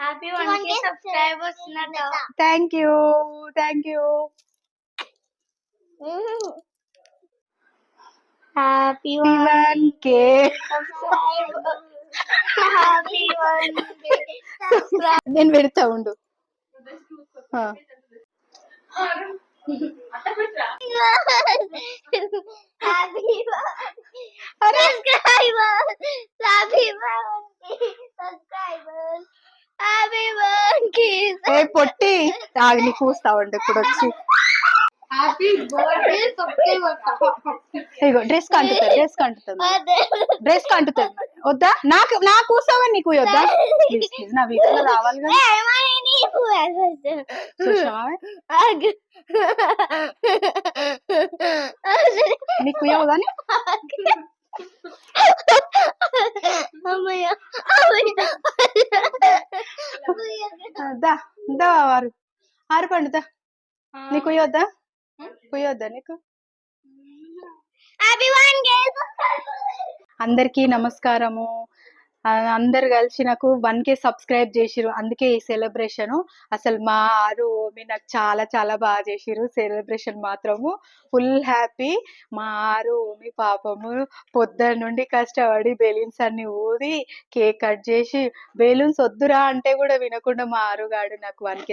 Happy 1K subscribers ఉన్నట. Thank you happy 1K subscribers. Happy 1K subscribers. నేను పెడతా ఉండు. Happy subscribers. Happy 1K subscribers. Happy 1K. ఏ పొట్టి తాగి నీకు కూస్తా ఉండు ఇప్పుడు వచ్చి. Happy birthday subscribers. ఇగో డ్రెస్ కంటుతుంది వద్దా? నా కూసావా నీకు వద్దా? ప్లీజ్ నా వీడియోలో రావాలి కదా. చూసావా నీకు కానీ వారు ఆరు పండుదా నీకు కుయ్యొద్దా నీకు. అందరికీ నమస్కారము. అందరు కలిసి నాకు 1K సబ్స్క్రైబ్ చేసిరు, అందుకే ఈ సెలబ్రేషన్. అసలు మా ఆరు మీ నాకు చాలా చాలా బాగా చేసిరు సెలబ్రేషన్, మాత్రము ఫుల్ హ్యాపీ. మా ఆరు మీ పాపము పొద్దున్న నుండి కష్టపడి బెలూన్స్ అన్ని ఊది కేక్ కట్ చేసి, బెలూన్స్ వద్దురా అంటే కూడా వినకుండా మా ఆరుగాడు నాకు 1K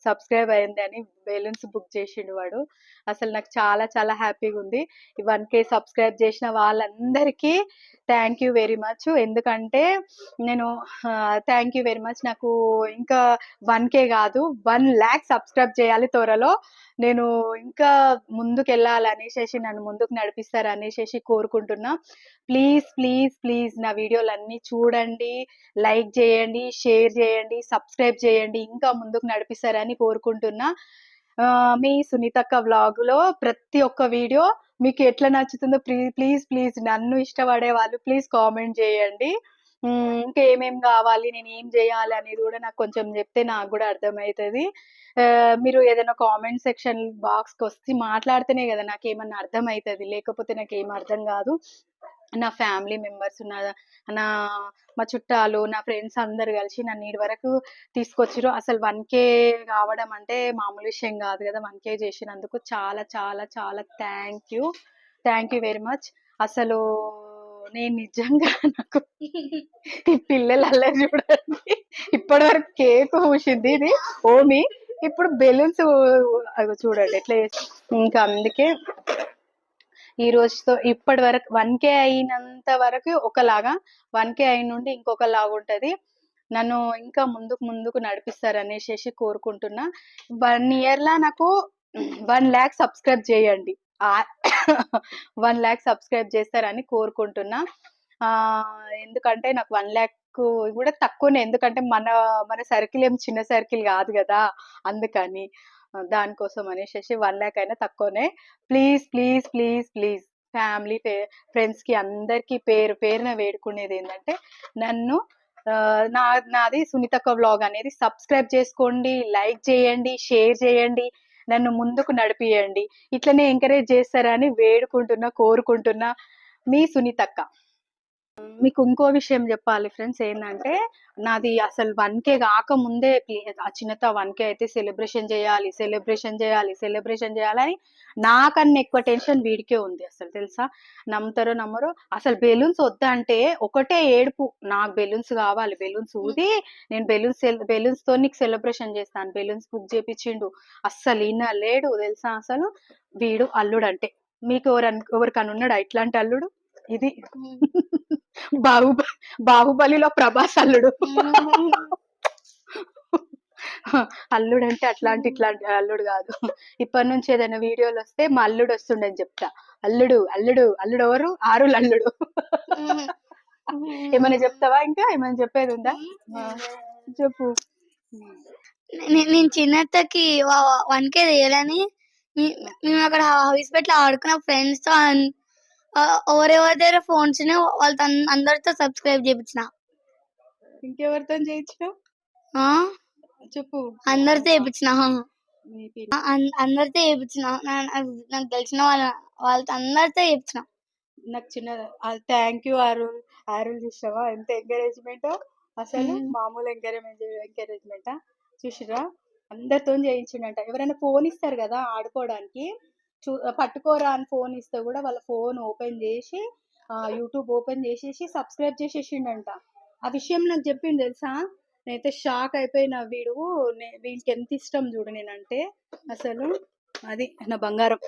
సబ్స్క్రైబ్ అయిందని బెలూన్స్ బుక్ చేసిండు వాడు. అసలు నాకు చాలా చాలా హ్యాపీగా ఉంది. ఈ 1K సబ్స్క్రైబ్ చేసిన వాళ్ళందరికీ థ్యాంక్ యూ వెరీ మచ్. ఎందుకంటే నేను థ్యాంక్ యూ వెరీ మచ్. నాకు ఇంకా 1K కాదు 1 lakh సబ్స్క్రైబ్ చేయాలి త్వరలో. నేను ఇంకా ముందుకు వెళ్ళాలనేసి నన్ను ముందుకు నడిపిస్తారనేసి కోరుకుంటున్నా. ప్లీజ్ ప్లీజ్ ప్లీజ్ నా వీడియోలన్నీ చూడండి, లైక్ చేయండి, షేర్ చేయండి, సబ్స్క్రైబ్ చేయండి, ఇంకా ముందుకు నడిపిస్తారని కోరుకుంటున్నా. మీ సునీతక్క వ్లాగ్లో ప్రతి ఒక్క వీడియో మీకు ఎట్లా నచ్చుతుందో ప్లీజ్ ప్లీజ్ నన్ను ఇష్టపడే వాళ్ళు ప్లీజ్ కామెంట్ చేయండి. ఇంకా ఏమేం కావాలి, నేను ఏం చేయాలి అనేది కూడా నాకు కొంచెం చెప్తే నాకు కూడా అర్థమవుతుంది. మీరు ఏదైనా కామెంట్ సెక్షన్ బాక్స్కి వచ్చి మాట్లాడితేనే కదా నాకు ఏమన్నా అర్థమవుతుంది, లేకపోతే నాకు ఏం అర్థం కాదు. నా ఫ్యామిలీ మెంబర్స్ నా మా చుట్టాలు నా ఫ్రెండ్స్ అందరు కలిసి నన్ను ఇటు వరకు తీసుకొచ్చిరు. అసలు 1K కావడం అంటే మామూలు విషయం కాదు కదా. 1K చేసినందుకు చాలా చాలా చాలా థ్యాంక్ యూ వెరీ మచ్. అసలు నేను నిజంగా నాకు ఈ పిల్లలు అల్లరి చూడండి, ఇప్పటి వరకు కేక్ పూసింది ఇది ఓమి, ఇప్పుడు బెలూన్స్ చూడండి ఎట్లా. ఇంకా అందుకే ఈ రోజుతో ఇప్పటి వరకు 1K అయినంత వరకు ఒకలాగా, 1K అయిన నుండి ఇంకొకలాగా ఉంటుంది. నన్ను ఇంకా ముందుకు నడిపిస్తారనేసి కోరుకుంటున్నా. 1 year లా నాకు 1 lakh సబ్స్క్రైబ్ చేయండి, 1 lakh సబ్స్క్రైబ్ చేస్తారని కోరుకుంటున్నా. ఎందుకంటే నాకు 1 lakh కూడా తక్కువనే, ఎందుకంటే మన సర్కిల్ ఏం చిన్న సర్కిల్ కాదు కదా, అందుకని దానికోసం అనేసి 1 lakh అయినా తక్కువనే. Please please please please family ఫ్రెండ్స్కి అందరికీ పేరు పేరున వేడుకునేది ఏంటంటే నన్ను నాది సునీతక్క వ్లాగ్ అనేది సబ్స్క్రైబ్ చేసుకోండి, లైక్ చేయండి, షేర్ చేయండి, నన్ను ముందుకు నడిపియండి. ఇట్లనే ఎంకరేజ్ చేస్తారని కోరుకుంటున్నా. మీ సునీతక్క. మీకు ఇంకో విషయం చెప్పాలి ఫ్రెండ్స్, ఏంటంటే నాది అసలు 1K కాకముందే ఆ చిన్నత 1K అయితే సెలబ్రేషన్ చేయాలని నాకన్నా ఎక్కువ టెన్షన్ వీడికే ఉంది. అసలు తెలుసా, నమ్ముతారో నమ్మరో, అసలు బెలూన్స్ వద్దంటే ఒకటే ఏడుపు, నాకు బెలూన్స్ కావాలి, బెలూన్స్ ఊది నేను బెలూన్స్ తో నీకు సెలబ్రేషన్ చేస్తాను. బెలూన్స్ బుక్ చేపించిండు, అస్సలు ఈయన లేడు తెలుసా. అసలు వీడు అల్లుడు అంటే మీకు ఎవరికన్నా ఉన్నాడా ఇట్లాంటి అల్లుడు? ఇది బాహుబలిలో ప్రభాస్ అల్లుడు. అల్లుడు అంటే ఇట్లాంటి అల్లుడు కాదు. ఇప్పటి నుంచి ఏదైనా వీడియోలు వస్తే మా అల్లుడు వస్తుండని చెప్తా. అల్లుడు ఎవరు? ఆరుల్ అల్లుడు. ఏమైనా చెప్తావా? ఇంకా ఏమైనా చెప్పేది ఉందా? చెప్పు. నేను చిన్నత్తకి 1K తీయాలని మేము అక్కడ హౌస్పేట్లో ఆడుకున్న ఫ్రెండ్స్ తో ఎవరెవరి దగ్గర ఫోన్స్ వాళ్ళతో అందరితో సబ్స్క్రైబ్ చేయించిన. ఇంకెవరితో చేయించినావు చెప్పు. అందరితో చేయించిన, నాకు తెలిసిన వాళ్ళతో అందరితో చేయించిన. నాకు చిన్న థ్యాంక్ యూ ఆరుల్ చూసావా ఎంత ఎంకరేజ్మెంట్. అసలు మామూలు ఎంకరేజ్మెంటా చూసిరా, అందరితో చేయించిండంట. ఎవరైనా ఫోన్ ఇస్తారు కదా ఆడుకోవడానికి, పట్టుకోరా అని ఫోన్ ఇస్తే కూడా వాళ్ళ ఫోన్ ఓపెన్ చేసి యూట్యూబ్ ఓపెన్ చేసేసి సబ్స్క్రైబ్ చేసేసిండంట. ఆ విషయం నాకు చెప్పిండు తెలుసా, నేనైతే షాక్ అయిపోయిన. వీడికి ఎంత ఇష్టం చూడు నేనంటే, అసలు అది నా బంగారం.